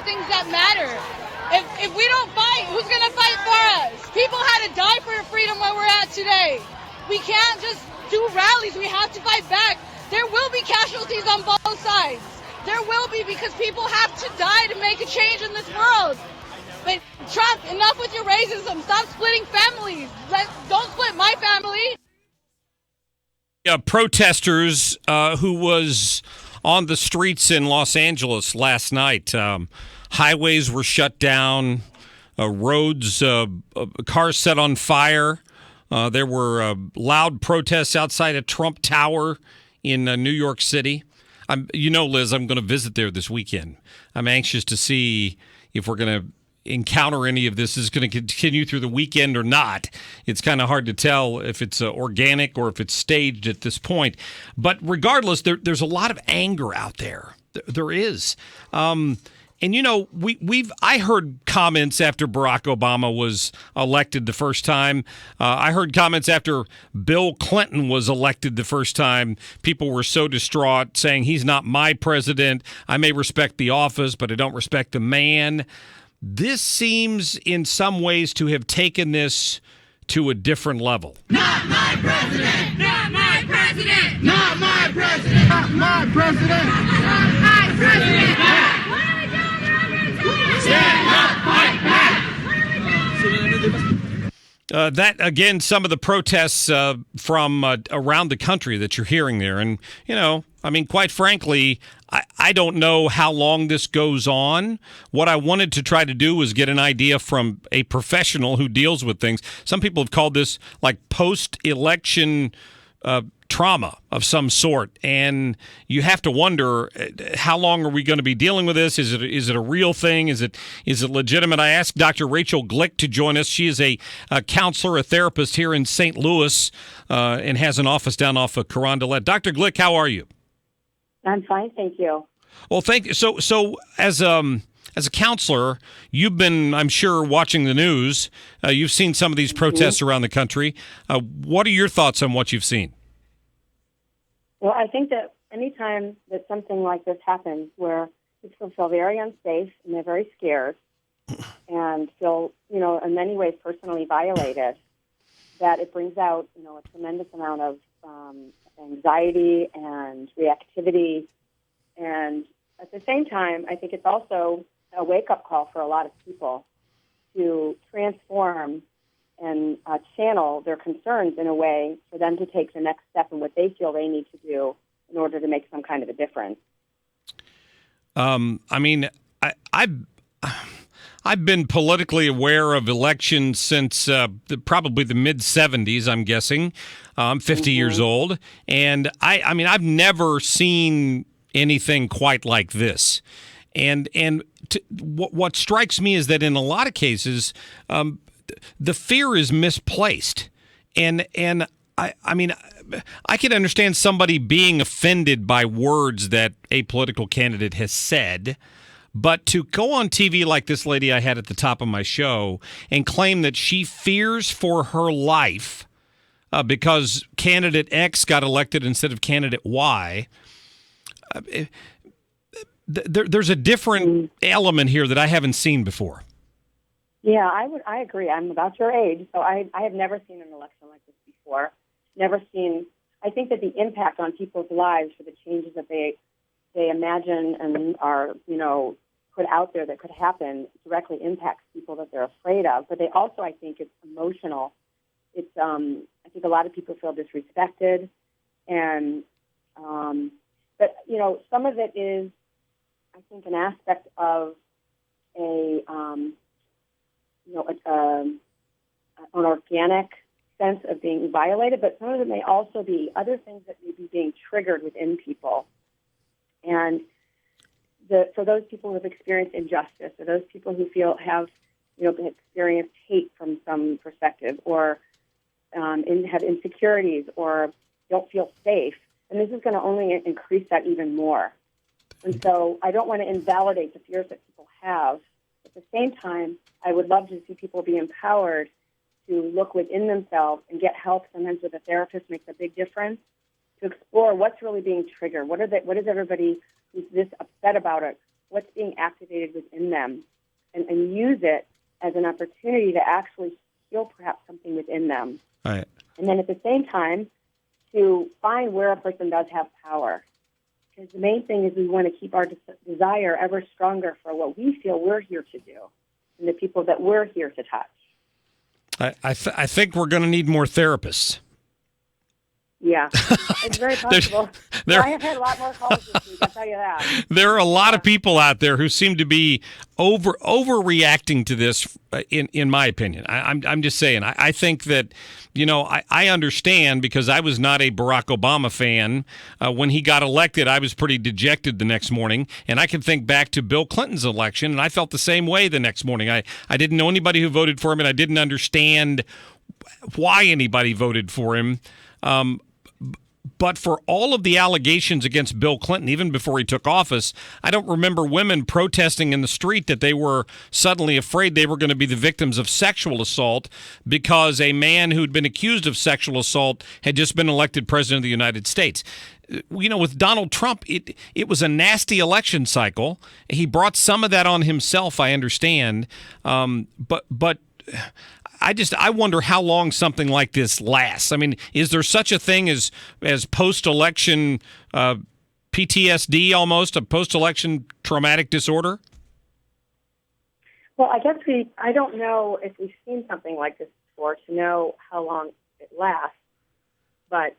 the things that matter. If we don't fight, who's going to fight for us? People had to die for freedom where we're at today. We can't just do rallies. We have to fight back. There will be casualties on both sides. There will be, because people have to die to make a change in this world. But Trump, enough with your racism. Stop splitting families. Don't split my family. Protesters who was on the streets in Los Angeles last night. Highways were shut down, roads, cars set on fire. There were loud protests outside a Trump Tower in New York City. Liz, I'm going to visit there this weekend. I'm anxious to see if we're going to encounter any of this is going to continue through the weekend or not. It's kind of hard to tell if it's organic or if it's staged at this point. But regardless, there's a lot of anger out there. There is. I heard comments after Barack Obama was elected the first time. I heard comments after Bill Clinton was elected the first time. People were so distraught, saying he's not my president. I may respect the office, but I don't respect the man. This seems in some ways to have taken this to a different level. Not my president! Not my president! Not my president! Not my president! Not my president! What are we doing? Stand up, fight back! That, again, some of the protests from around the country that you're hearing there. And, quite frankly, I don't know how long this goes on. What I wanted to try to do was get an idea from a professional who deals with things. Some people have called this like post-election trauma of some sort. And you have to wonder, how long are we going to be dealing with this? Is it a real thing? Is it legitimate? I asked Dr. Rachel Glik to join us. She is a counselor, a therapist here in St. Louis, and has an office down off of Carondelet. Dr. Glik, how are you? I'm fine, thank you. Well, thank you. So as a counselor, you've been, I'm sure, watching the news. You've seen some of these protests around the country. What are your thoughts on what you've seen? Well, I think that anytime that something like this happens, where people feel very unsafe and they're very scared and feel, in many ways personally violated, that it brings out, a tremendous amount of anxiety and reactivity. And at the same time, I think it's also a wake-up call for a lot of people to transform and channel their concerns in a way for them to take the next step in what they feel they need to do in order to make some kind of a difference. I've been politically aware of elections since probably the mid-'70s, I'm guessing. I'm 50 years old, and I've never seen anything quite like this. And what strikes me is that in a lot of cases, the fear is misplaced. And I can understand somebody being offended by words that a political candidate has said. But to go on TV like this lady I had at the top of my show and claim that she fears for her life because candidate X got elected instead of candidate Y, there's a different element here that I haven't seen before. Yeah, I agree. I'm about your age, so I have never seen an election like this before. Never seen. I think that the impact on people's lives for the changes that they imagine and are, put out there that could happen directly impacts people that they're afraid of. But they also, I think, it's emotional. It's, I think a lot of people feel disrespected. And, but, some of it is, I think, an aspect of an organic sense of being violated, but some of it may also be other things that may be being triggered within people. And for those people who have experienced injustice, or those people who have experienced hate from some perspective, or have insecurities, or don't feel safe, and this is going to only increase that even more. And so I don't want to invalidate the fears that people have. At the same time, I would love to see people be empowered to look within themselves and get help. Sometimes with a therapist makes a big difference, to explore what's really being triggered. What is everybody who's this upset about it? what's being activated within them and use it as an opportunity to actually heal perhaps something within them. Right. And then at the same time, to find where a person does have power. Because the main thing is we want to keep our desire ever stronger for what we feel we're here to do and the people that we're here to touch. I think we're going to need more therapists. Yeah, it's very possible. I have had a lot more calls this week, I'll tell you that. There are a lot of people out there who seem to be overreacting to this, in my opinion. I'm just saying. I think that, I understand because I was not a Barack Obama fan. When he got elected, I was pretty dejected the next morning. And I can think back to Bill Clinton's election, and I felt the same way the next morning. I didn't know anybody who voted for him, and I didn't understand why anybody voted for him. But for all of the allegations against Bill Clinton, even before he took office, I don't remember women protesting in the street that they were suddenly afraid they were going to be the victims of sexual assault because a man who'd been accused of sexual assault had just been elected president of the United States. With Donald Trump, it was a nasty election cycle. He brought some of that on himself, I understand. But I wonder how long something like this lasts. I mean, is there such a thing as post-election PTSD, almost a post-election traumatic disorder? Well, I guess I don't know if we've seen something like this before to know how long it lasts, but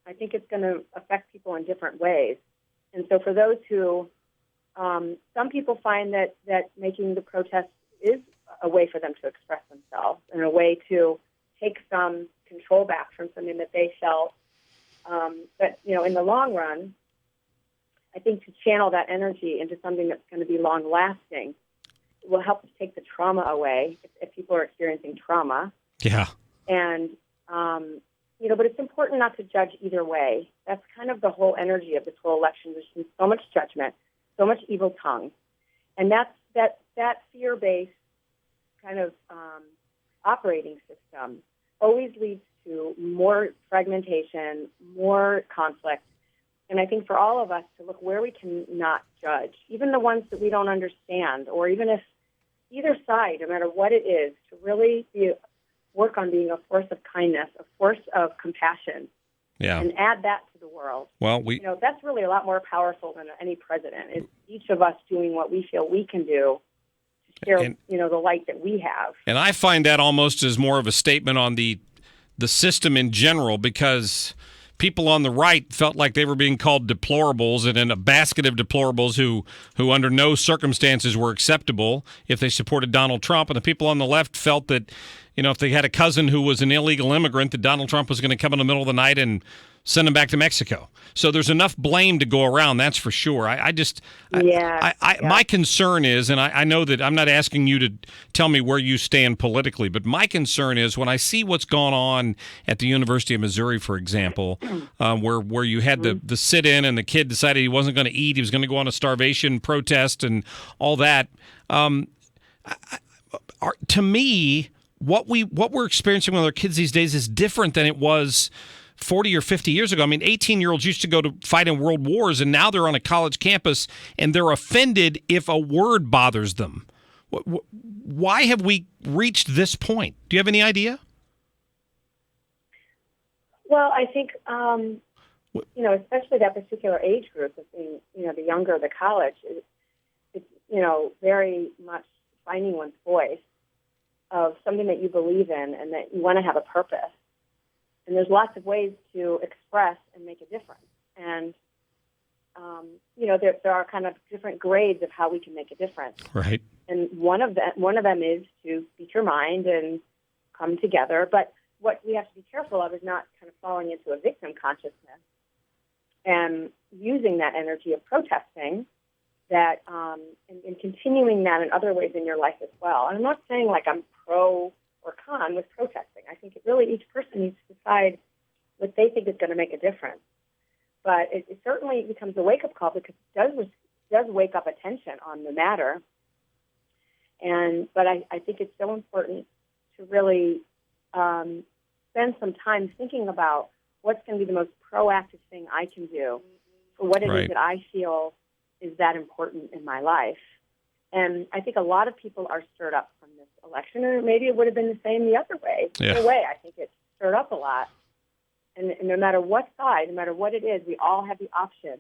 I think it's going to affect people in different ways. And so for those who, some people find that making the protest is a way for them to express themselves and a way to take some control back from something that they felt. But, in the long run, I think to channel that energy into something that's going to be long-lasting will help to take the trauma away if people are experiencing trauma. Yeah. And, but it's important not to judge either way. That's kind of the whole energy of this whole election. There's been so much judgment, so much evil tongue. And that fear-based kind of operating system always leads to more fragmentation, more conflict. And I think for all of us to look where we can not judge, even the ones that we don't understand, or even if either side, no matter what it is, to really work on being a force of kindness, a force of compassion, and add that to the world. Well, that's really a lot more powerful than any president. It's each of us doing what we feel we can do share, the light that we have. And I find that almost as more of a statement on the system in general, because people on the right felt like they were being called deplorables, and in a basket of deplorables who under no circumstances were acceptable if they supported Donald Trump. And the people on the left felt that, if they had a cousin who was an illegal immigrant, that Donald Trump was going to come in the middle of the night and send him back to Mexico. So there's enough blame to go around, that's for sure. My concern is, and I know that I'm not asking you to tell me where you stand politically, but my concern is when I see what's gone on at the University of Missouri, for example, where you had the sit-in and the kid decided he wasn't going to eat, he was going to go on a starvation protest and all that. To me, what we're experiencing with our kids these days is different than it was 40 or 50 years ago. I mean, 18-year-olds used to go to fight in world wars, and now they're on a college campus, and they're offended if a word bothers them. Why have we reached this point? Do you have any idea? Well, I think, especially that particular age group, of being, the younger the college, it's very much finding one's voice of something that you believe in and that you want to have a purpose. And there's lots of ways to express and make a difference. And, there are kind of different grades of how we can make a difference. Right. And one of them is to speak your mind and come together. But what we have to be careful of is not kind of falling into a victim consciousness and using that energy of protesting that and continuing that in other ways in your life as well. And I'm not saying like I'm pro or con with protesting. I think each person needs to decide what they think is going to make a difference. But it certainly becomes a wake-up call because it does wake up attention on the matter. But I think it's so important to really spend some time thinking about what's going to be the most proactive thing I can do for what it is that I feel is that important in my life. And I think a lot of people are stirred up from this election, or maybe it would have been the same the other way. Yeah. Either way, I think it's stirred up a lot. And no matter what side, no matter what it is, we all have the option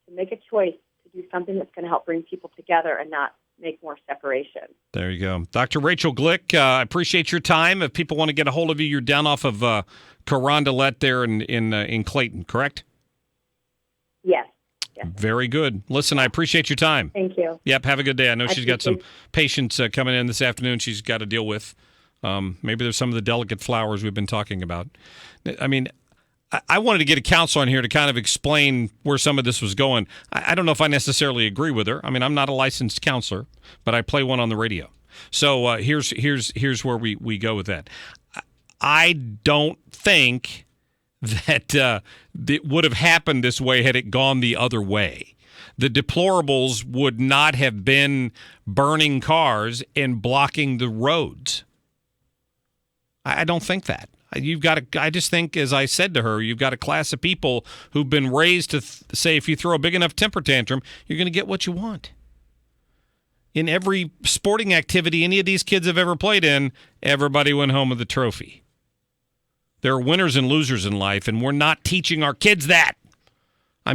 to make a choice to do something that's going to help bring people together and not make more separation. There you go. Dr. Rachel Glik, I appreciate your time. If people want to get a hold of you, you're down off of Carondelet there in Clayton, correct? Yes. Very good. Listen, I appreciate your time. Thank you. Yep, have a good day. I know she's got some patients coming in this afternoon she's got to deal with. Maybe there's some of the delicate flowers we've been talking about. I mean, I wanted to get a counselor on here to kind of explain where some of this was going. I don't know if I necessarily agree with her. I mean, I'm not a licensed counselor, but I play one on the radio. So here's where we go with that. I don't think that it would have happened this way had it gone the other way. The deplorables would not have been burning cars and blocking the roads. I don't think that. I just think, as I said to her, you've got a class of people who've been raised to say if you throw a big enough temper tantrum, you're going to get what you want. In every sporting activity any of these kids have ever played in, everybody went home with a trophy. There are winners and losers in life, and we're not teaching our kids that.